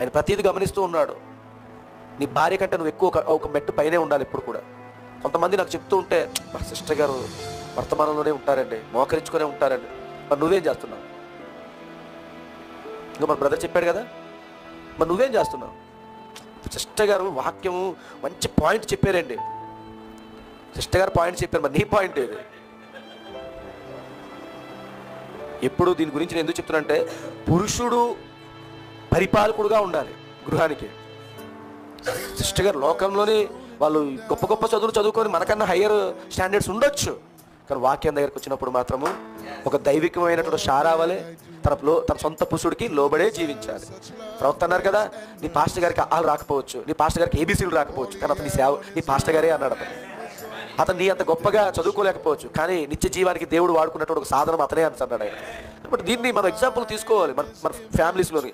ఆయన ప్రతిదీ గమనిస్తూ ఉన్నాడు. నీ భార్య కంటే నువ్వు ఎక్కువ ఒక మెట్టు పైనే ఉండాలి ఎప్పుడు కూడా. కొంతమంది నాకు చెప్తూ ఉంటే, మా సిస్టర్ గారు వర్తమానంలోనే ఉంటారండి, మోకరించుకునే ఉంటారండి. మరి నువ్వేం చేస్తున్నావు? ఇంకా మన బ్రదర్ చెప్పాడు కదా, మరి నువ్వేం చేస్తున్నావు? సిస్టర్ గారు వాక్యము మంచి పాయింట్ చెప్పారండి, సిస్టర్ గారు పాయింట్ చెప్పారు, మరి నీ పాయింట్ ఏది? ఎప్పుడు దీని గురించి నేను ఎందుకు చెప్తున్నా, పురుషుడు పరిపాలకుడుగా ఉండాలి గృహానికి. సిస్టర్ గారు లోకంలోని వాళ్ళు గొప్ప గొప్ప చదువులు చదువుకొని మనకన్నా హయ్యర్ స్టాండర్డ్స్ ఉండొచ్చు, కానీ వాక్యం దగ్గరకు వచ్చినప్పుడు మాత్రము ఒక దైవికమైనటువంటి షారావలే తన సొంత పురుషుడికి లోబడే జీవించాలి. ప్రవక్త అన్నారు కదా, నీ పాస్టర్ గారికి ఆలు రాకపోవచ్చు, నీ పాస్టర్ గారికి ఏబీసీలు రాకపోవచ్చు, కానీ అతను నీ పాస్టర్ గారే అన్నాడు. అతను నీ అంత గొప్పగా చదువుకోలేకపోవచ్చు, కానీ నిత్య జీవానికి దేవుడు వాడుకున్నటువంటి ఒక సాధనం అతనే అంటున్నాడు ఆయన. కాబట్టి దీన్ని మనం ఎగ్జాంపుల్ తీసుకోవాలి మన ఫ్యామిలీస్లోని.